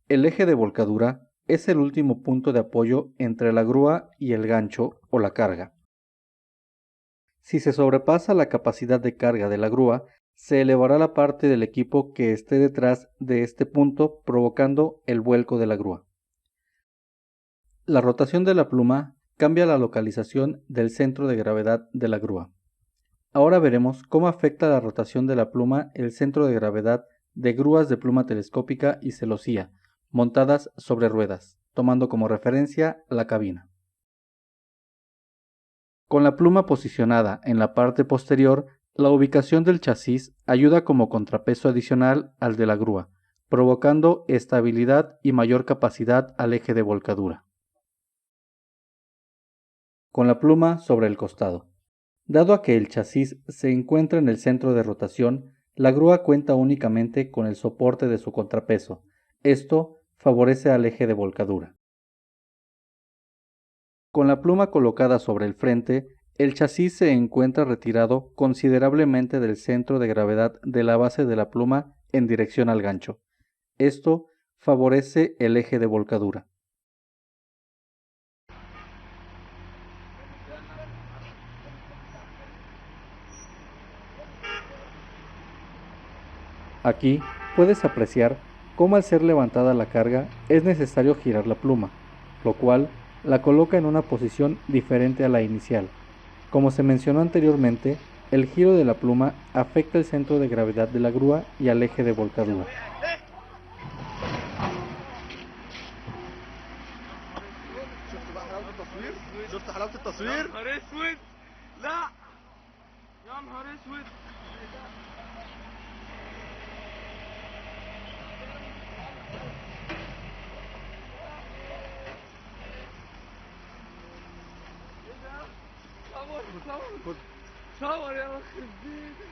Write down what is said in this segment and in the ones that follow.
El eje de volcadura es el último punto de apoyo entre la grúa y el gancho o la carga. Si se sobrepasa la capacidad de carga de la grúa, se elevará la parte del equipo que esté detrás de este punto, provocando el vuelco de la grúa. La rotación de la pluma cambia la localización del centro de gravedad de la grúa. Ahora veremos cómo afecta la rotación de la pluma el centro de gravedad de grúas de pluma telescópica y celosía, montadas sobre ruedas, tomando como referencia la cabina. Con la pluma posicionada en la parte posterior, la ubicación del chasis ayuda como contrapeso adicional al de la grúa, provocando estabilidad y mayor capacidad al eje de volcadura. Con la pluma sobre el costado. Dado a que el chasis se encuentra en el centro de rotación, la grúa cuenta únicamente con el soporte de su contrapeso. Esto favorece al eje de volcadura. Con la pluma colocada sobre el frente, el chasis se encuentra retirado considerablemente del centro de gravedad de la base de la pluma en dirección al gancho. Esto favorece el eje de volcadura. Aquí puedes apreciar cómo al ser levantada la carga es necesario girar la pluma, lo cual la coloca en una posición diferente a la inicial. Como se mencionó anteriormente, el giro de la pluma afecta el centro de gravedad de la grúa y al eje de volcadura. شفت حلاوة التصوير؟ يا نهار اسود! لا! يا نهار اسود! ايه ده؟ صور صور يا يخرب بيتك!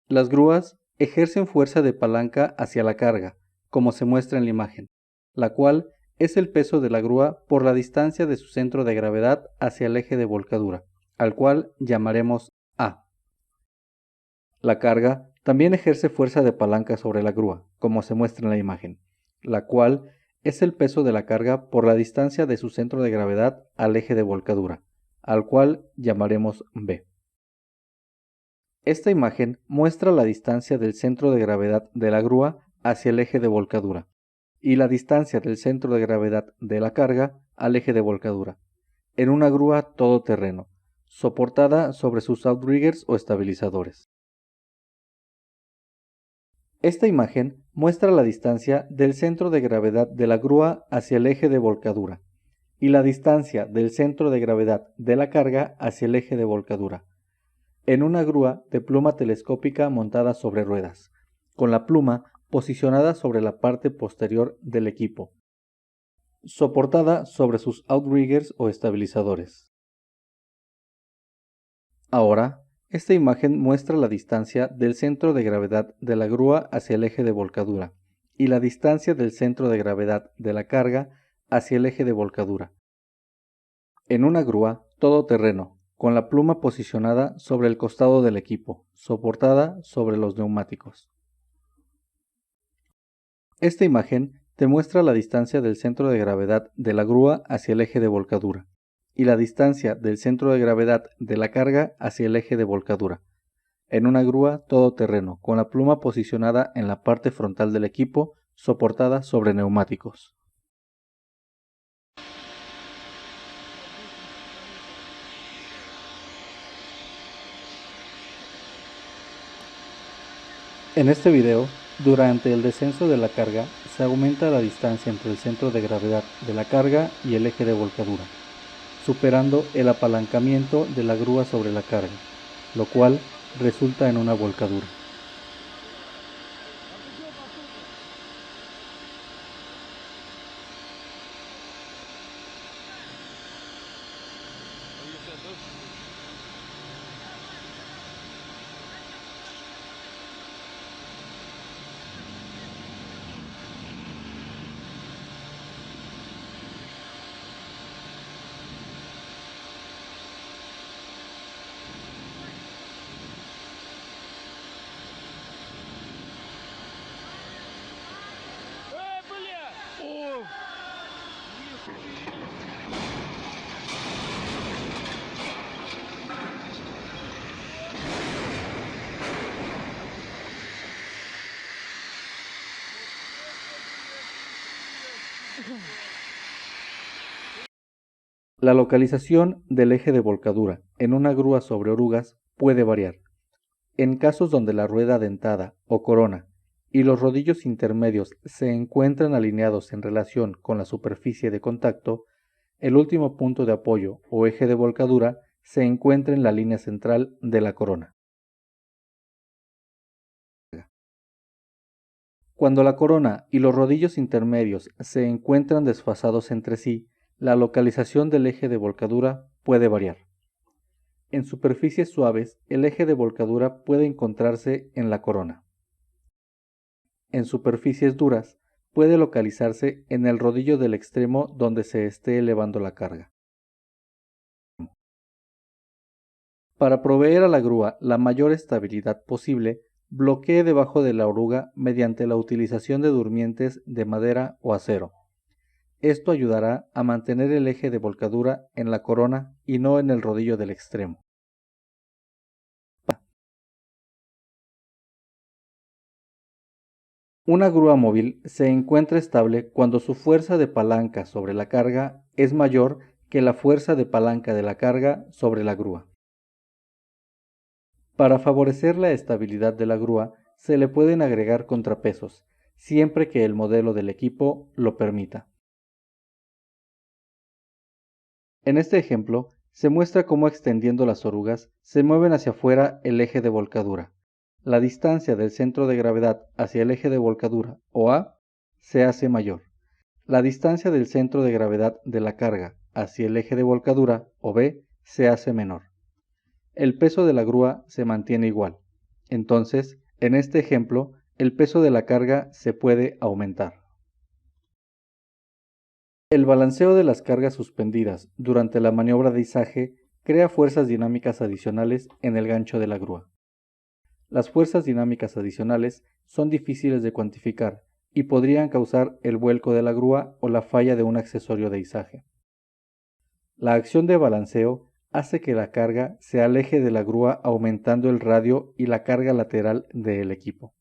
Las grúas ejercen fuerza de palanca hacia la carga, como se muestra en la imagen, la cual es el peso de la grúa por la distancia de su centro de gravedad hacia el eje de volcadura, al cual llamaremos A. La carga también ejerce fuerza de palanca sobre la grúa, como se muestra en la imagen, la cual es el peso de la carga por la distancia de su centro de gravedad al eje de volcadura, al cual llamaremos B. Esta imagen muestra la distancia del centro de gravedad de la grúa hacia el eje de volcadura y la distancia del centro de gravedad de la carga al eje de volcadura, en una grúa todoterreno, soportada sobre sus outriggers o estabilizadores. Esta imagen muestra la distancia del centro de gravedad de la grúa hacia el eje de volcadura y la distancia del centro de gravedad de la carga hacia el eje de volcadura, en una grúa de pluma telescópica montada sobre ruedas, con la pluma posicionada sobre la parte posterior del equipo, soportada sobre sus outriggers o estabilizadores. Ahora, esta imagen muestra la distancia del centro de gravedad de la grúa hacia el eje de volcadura y la distancia del centro de gravedad de la carga hacia el eje de volcadura, en una grúa todoterreno, con la pluma posicionada sobre el costado del equipo, soportada sobre los neumáticos. Esta imagen te muestra la distancia del centro de gravedad de la grúa hacia el eje de volcadura y la distancia del centro de gravedad de la carga hacia el eje de volcadura, en una grúa todoterreno, con la pluma posicionada en la parte frontal del equipo, soportada sobre neumáticos. En este video, durante el descenso de la carga, se aumenta la distancia entre el centro de gravedad de la carga y el eje de volcadura, superando el apalancamiento de la grúa sobre la carga, lo cual resulta en una volcadura. La localización del eje de volcadura en una grúa sobre orugas puede variar. En casos donde la rueda dentada o corona y los rodillos intermedios se encuentran alineados en relación con la superficie de contacto, el último punto de apoyo o eje de volcadura se encuentra en la línea central de la corona. Cuando la corona y los rodillos intermedios se encuentran desfasados entre sí, la localización del eje de volcadura puede variar. En superficies suaves, el eje de volcadura puede encontrarse en la corona. En superficies duras, puede localizarse en el rodillo del extremo donde se esté elevando la carga. Para proveer a la grúa la mayor estabilidad posible, bloquee debajo de la oruga mediante la utilización de durmientes de madera o acero. Esto ayudará a mantener el eje de volcadura en la corona y no en el rodillo del extremo. Una grúa móvil se encuentra estable cuando su fuerza de palanca sobre la carga es mayor que la fuerza de palanca de la carga sobre la grúa. Para favorecer la estabilidad de la grúa, se le pueden agregar contrapesos, siempre que el modelo del equipo lo permita. En este ejemplo, se muestra cómo extendiendo las orugas se mueven hacia afuera el eje de volcadura. La distancia del centro de gravedad hacia el eje de volcadura, o A, se hace mayor. La distancia del centro de gravedad de la carga hacia el eje de volcadura, o B, se hace menor. El peso de la grúa se mantiene igual. Entonces, en este ejemplo, el peso de la carga se puede aumentar. El balanceo de las cargas suspendidas durante la maniobra de izaje crea fuerzas dinámicas adicionales en el gancho de la grúa. Las fuerzas dinámicas adicionales son difíciles de cuantificar y podrían causar el vuelco de la grúa o la falla de un accesorio de izaje. La acción de balanceo hace que la carga se aleje de la grúa aumentando el radio y la carga lateral del equipo.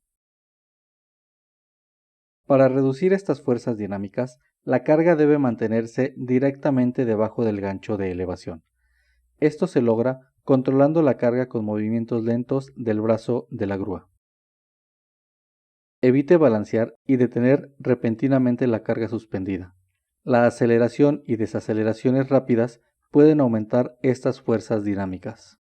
Para reducir estas fuerzas dinámicas, la carga debe mantenerse directamente debajo del gancho de elevación. Esto se logra controlando la carga con movimientos lentos del brazo de la grúa. Evite balancear y detener repentinamente la carga suspendida. La aceleración y desaceleraciones rápidas pueden aumentar estas fuerzas dinámicas.